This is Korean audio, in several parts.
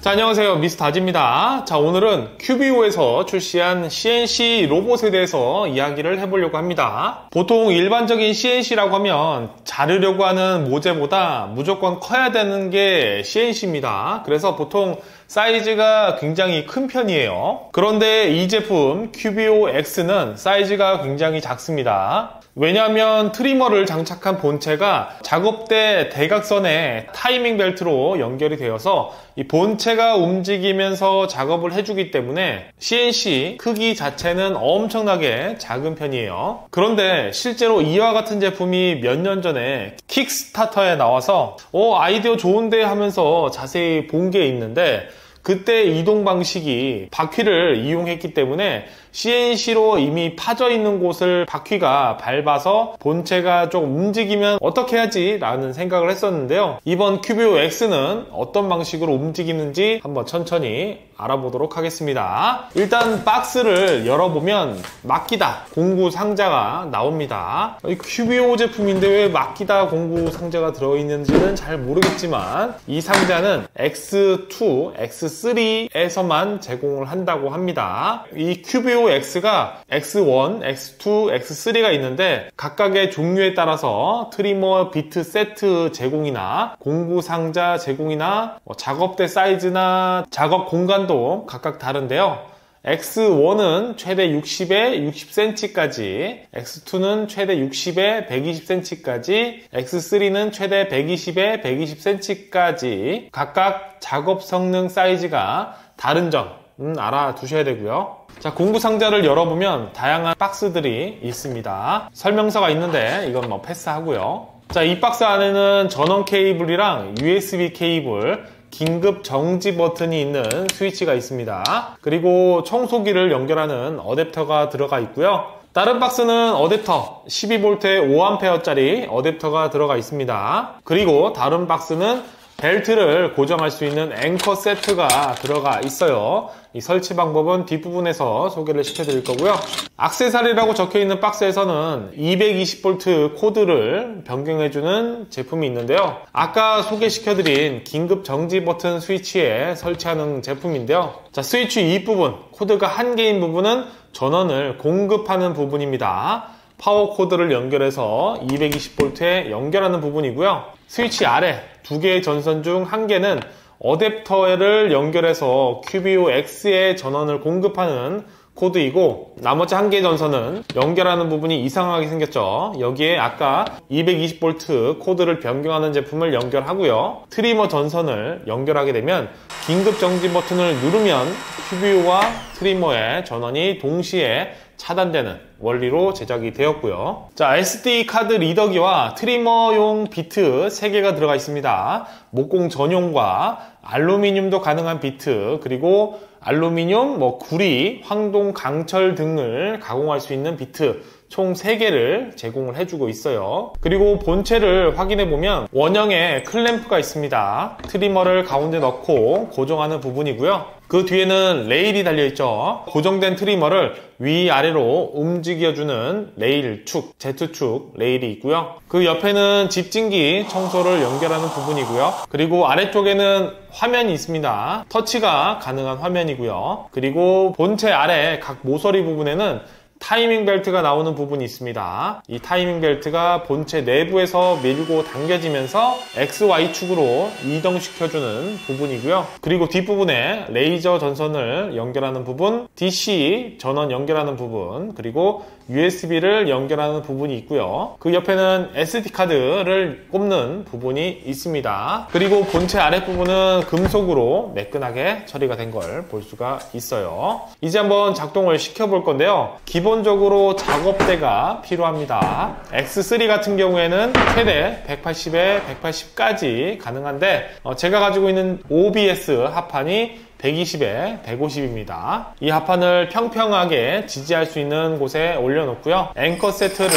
자, 안녕하세요. 미스터 다지입니다. 자, 오늘은 큐비오에서 출시한 CNC 로봇에 대해서 이야기를 해보려고 합니다. 보통 일반적인 CNC라고 하면 자르려고 하는 모재보다 무조건 커야 되는 게 CNC입니다. 그래서 보통 사이즈가 굉장히 큰 편이에요. 그런데 이 제품 큐비오 X는 사이즈가 굉장히 작습니다. 왜냐하면 트리머를 장착한 본체가 작업대 대각선에 타이밍 벨트로 연결이 되어서 이 본체가 움직이면서 작업을 해주기 때문에 CNC 크기 자체는 엄청나게 작은 편이에요. 그런데 실제로 이와 같은 제품이 몇 년 전에 킥스타터에 나와서 아이디어 좋은데 하면서 자세히 본 게 있는데, 그때 이동 방식이 바퀴를 이용했기 때문에 CNC로 이미 파져 있는 곳을 바퀴가 밟아서 본체가 좀 움직이면 어떻게 하지? 라는 생각을 했었는데요. 이번 큐비오 X는 어떤 방식으로 움직이는지 한번 천천히 알아보도록 하겠습니다. 일단 박스를 열어보면 마키다 공구 상자가 나옵니다. 이 큐비오 제품인데 왜 마키다 공구 상자가 들어있는지는 잘 모르겠지만 이 상자는 X2, X3에서만 제공을 한다고 합니다. 이 큐비오 X가 X1, X2, X3가 있는데 각각의 종류에 따라서 트리머 비트 세트 제공이나 공구 상자 제공이나 작업대 사이즈나 작업 공간도 각각 다른데요. X1은 최대 60에 60cm까지, X2는 최대 60에 120cm까지, X3는 최대 120에 120cm까지 각각 작업 성능 사이즈가 다른 점 알아두셔야 되고요. 자, 공구 상자를 열어보면 다양한 박스들이 있습니다. 설명서가 있는데 이건 뭐 패스하고요. 자, 이 박스 안에는 전원 케이블이랑 USB 케이블, 긴급 정지 버튼이 있는 스위치가 있습니다. 그리고 청소기를 연결하는 어댑터가 들어가 있고요. 다른 박스는 어댑터 12V에 5A짜리 어댑터가 들어가 있습니다. 그리고 다른 박스는 벨트를 고정할 수 있는 앵커 세트가 들어가 있어요. 이 설치 방법은 뒷부분에서 소개를 시켜드릴 거고요. 액세서리라고 적혀있는 박스에서는 220V 코드를 변경해주는 제품이 있는데요. 아까 소개시켜드린 긴급 정지 버튼 스위치에 설치하는 제품인데요. 자, 스위치 윗부분, 코드가 한 개인 부분은 전원을 공급하는 부분입니다. 파워 코드를 연결해서 220V에 연결하는 부분이고요. 스위치 아래 두 개의 전선 중 한 개는 어댑터를 연결해서 큐비오 X의 전원을 공급하는 코드이고, 나머지 한 개의 전선은 연결하는 부분이 이상하게 생겼죠. 여기에 아까 220V 코드를 변경하는 제품을 연결하고요. 트리머 전선을 연결하게 되면 긴급 정지 버튼을 누르면 큐비오와 트리머의 전원이 동시에 차단되는 원리로 제작이 되었고요. 자, SD 카드 리더기와 트리머용 비트 3개가 들어가 있습니다. 목공 전용과 알루미늄도 가능한 비트, 그리고 알루미늄, 구리, 황동, 강철 등을 가공할 수 있는 비트 총 3개를 제공을 해주고 있어요. 그리고 본체를 확인해보면 원형의 클램프가 있습니다. 트리머를 가운데 넣고 고정하는 부분이고요. 그 뒤에는 레일이 달려있죠. 고정된 트리머를 위아래로 움직여주는 레일 축, Z축 레일이 있고요. 그 옆에는 집진기 청소를 연결하는 부분이고요. 그리고 아래쪽에는 화면이 있습니다. 터치가 가능한 화면이고요. 그리고 본체 아래 각 모서리 부분에는 타이밍 벨트가 나오는 부분이 있습니다. 이 타이밍 벨트가 본체 내부에서 밀고 당겨지면서 XY축으로 이동시켜주는 부분이고요. 그리고 뒷부분에 레이저 전선을 연결하는 부분, DC 전원 연결하는 부분, 그리고 USB를 연결하는 부분이 있고요. 그 옆에는 SD카드를 꼽는 부분이 있습니다. 그리고 본체 아랫부분은 금속으로 매끈하게 처리가 된 걸 볼 수가 있어요. 이제 한번 작동을 시켜볼 건데요. 기본적으로 작업대가 필요합니다. X3 같은 경우에는 최대 180에 180까지 가능한데 제가 가지고 있는 OBS 합판이 120에 150입니다. 이 합판을 평평하게 지지할 수 있는 곳에 올려놓고요. 앵커 세트를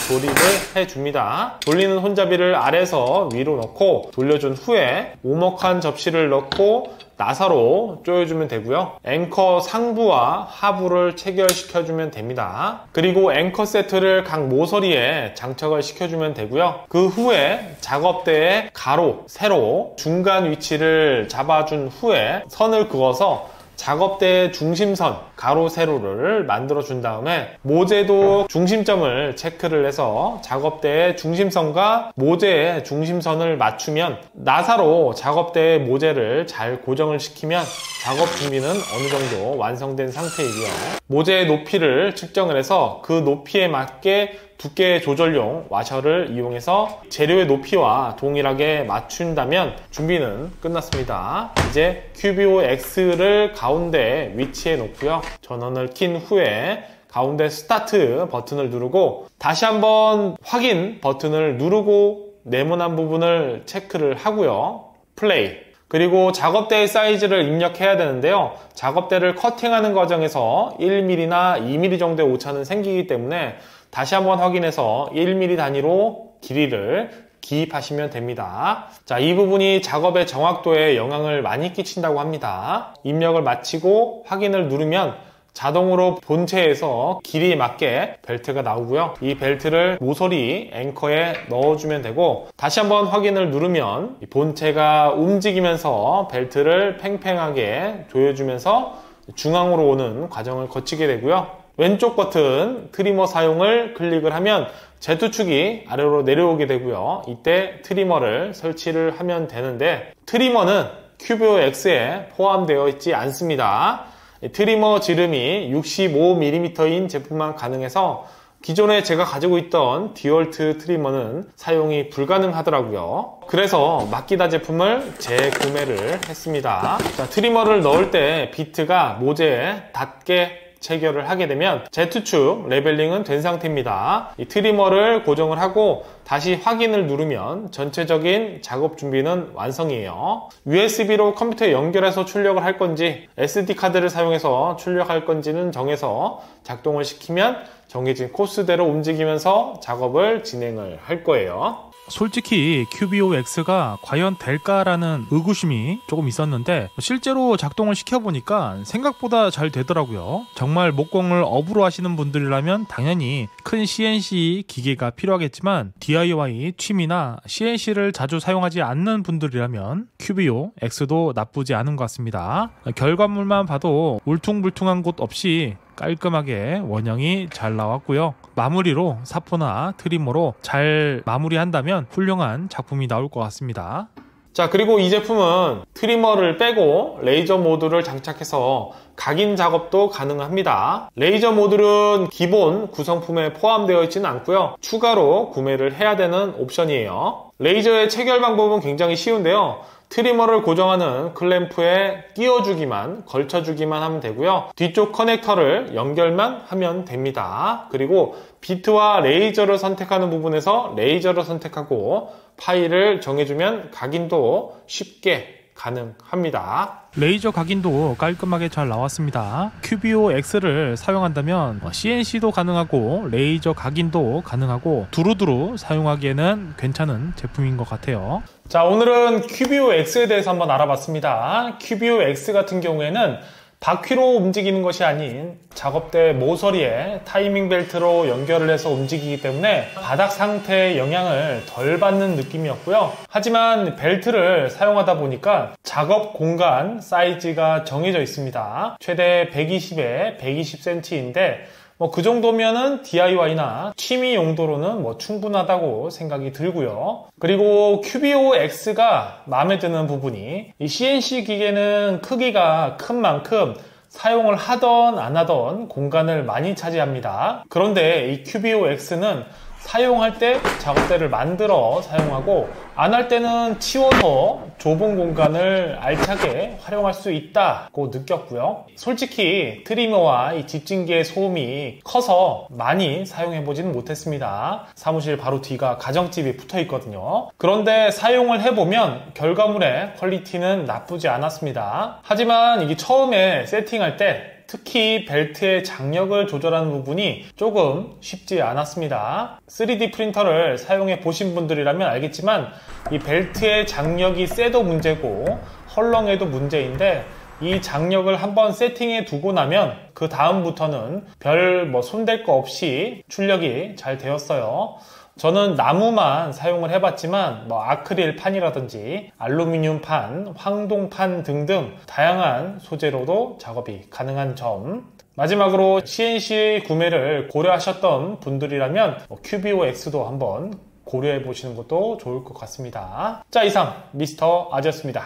조립을 해줍니다. 돌리는 손잡이를 아래에서 위로 넣고 돌려준 후에 오목한 접시를 넣고 나사로 조여주면 되고요. 앵커 상부와 하부를 체결시켜주면 됩니다. 그리고 앵커 세트를 각 모서리에 장착을 시켜주면 되고요. 그 후에 작업대에 가로, 세로, 중간 위치를 잡아준 후에 선을 그어서 작업대의 중심선, 가로, 세로를 만들어 준 다음에 모재도 중심점을 체크를 해서 작업대의 중심선과 모재의 중심선을 맞추면 나사로 작업대의 모재를 잘 고정을 시키면 작업 준비는 어느 정도 완성된 상태이고요. 모재의 높이를 측정을 해서 그 높이에 맞게 두께 조절용 와셔를 이용해서 재료의 높이와 동일하게 맞춘다면 준비는 끝났습니다. 이제 큐비오 X를 가운데 위치해 놓고요. 전원을 킨 후에 가운데 스타트 버튼을 누르고 다시 한번 확인 버튼을 누르고 네모난 부분을 체크를 하고요. 플레이. 그리고 작업대의 사이즈를 입력해야 되는데요. 작업대를 커팅하는 과정에서 1mm나 2mm 정도의 오차는 생기기 때문에 다시 한번 확인해서 1mm 단위로 길이를 기입하시면 됩니다. 자, 이 부분이 작업의 정확도에 영향을 많이 끼친다고 합니다. 입력을 마치고 확인을 누르면 자동으로 본체에서 길이에 맞게 벨트가 나오고요. 이 벨트를 모서리 앵커에 넣어주면 되고 다시 한번 확인을 누르면 본체가 움직이면서 벨트를 팽팽하게 조여주면서 중앙으로 오는 과정을 거치게 되고요. 왼쪽 버튼 트리머 사용을 클릭을 하면 Z축이 아래로 내려오게 되고요. 이때 트리머를 설치를 하면 되는데 트리머는 큐비오 X에 포함되어 있지 않습니다. 트리머 지름이 65mm인 제품만 가능해서 기존에 제가 가지고 있던 디월트 트리머는 사용이 불가능하더라고요. 그래서 마키다 제품을 재구매를 했습니다. 자, 트리머를 넣을 때 비트가 모재에 닿게 체결을 하게 되면 Z축 레벨링은 된 상태입니다. 이 트리머를 고정을 하고 다시 확인을 누르면 전체적인 작업 준비는 완성이에요. USB로 컴퓨터에 연결해서 출력을 할 건지 SD카드를 사용해서 출력할 건지는 정해서 작동을 시키면 정해진 코스대로 움직이면서 작업을 진행을 할 거예요. 솔직히 큐비오 X가 과연 될까라는 의구심이 조금 있었는데 실제로 작동을 시켜보니까 생각보다 잘 되더라고요. 정말 목공을 업으로 하시는 분들이라면 당연히 큰 CNC 기계가 필요하겠지만 DIY 취미나 CNC를 자주 사용하지 않는 분들이라면 큐비오 X도 나쁘지 않은 것 같습니다. 결과물만 봐도 울퉁불퉁한 곳 없이 깔끔하게 원형이 잘 나왔고요. 마무리로 사포나 트리머로 잘 마무리한다면 훌륭한 작품이 나올 것 같습니다. 자, 그리고 이 제품은 트리머를 빼고 레이저 모듈을 장착해서 각인 작업도 가능합니다. 레이저 모듈은 기본 구성품에 포함되어 있지는 않고요. 추가로 구매를 해야 되는 옵션이에요. 레이저의 체결 방법은 굉장히 쉬운데요. 트리머를 고정하는 클램프에 끼워주기만, 걸쳐주기만 하면 되고요. 뒤쪽 커넥터를 연결만 하면 됩니다. 그리고 비트와 레이저를 선택하는 부분에서 레이저를 선택하고 파일을 정해주면 각인도 쉽게 가능합니다. 레이저 각인도 깔끔하게 잘 나왔습니다. 큐비오 X를 사용한다면 CNC도 가능하고 레이저 각인도 가능하고 두루두루 사용하기에는 괜찮은 제품인 것 같아요. 자, 오늘은 큐비오 X에 대해서 한번 알아봤습니다. 큐비오 X 같은 경우에는 바퀴로 움직이는 것이 아닌 작업대 모서리에 타이밍 벨트로 연결을 해서 움직이기 때문에 바닥 상태의 영향을 덜 받는 느낌이었고요. 하지만 벨트를 사용하다 보니까 작업 공간 사이즈가 정해져 있습니다. 최대 120에 120cm인데 그 정도면은 DIY나 취미 용도로는 충분하다고 생각이 들고요. 그리고 큐비오 X가 마음에 드는 부분이 이 CNC 기계는 크기가 큰 만큼 사용을 하던 안 하던 공간을 많이 차지합니다. 그런데 이 큐비오 X는 사용할 때 작업대를 만들어 사용하고 안 할 때는 치워서 좁은 공간을 알차게 활용할 수 있다고 느꼈고요. 솔직히 트리머와 이 집진기의 소음이 커서 많이 사용해보지는 못했습니다. 사무실 바로 뒤가 가정집이 붙어 있거든요. 그런데 사용을 해보면 결과물의 퀄리티는 나쁘지 않았습니다. 하지만 이게 처음에 세팅할 때 특히 벨트의 장력을 조절하는 부분이 조금 쉽지 않았습니다. 3D 프린터를 사용해 보신 분들이라면 알겠지만 이 벨트의 장력이 세도 문제고 헐렁해도 문제인데 이 장력을 한번 세팅해 두고 나면 그 다음부터는 별 손댈 거 없이 출력이 잘 되었어요. 저는 나무만 사용을 해봤지만 아크릴 판이라든지 알루미늄 판, 황동판 등등 다양한 소재로도 작업이 가능한 점. 마지막으로 CNC 구매를 고려하셨던 분들이라면 큐비오 X도 한번 고려해 보시는 것도 좋을 것 같습니다. 자, 이상 미스터 아지였습니다.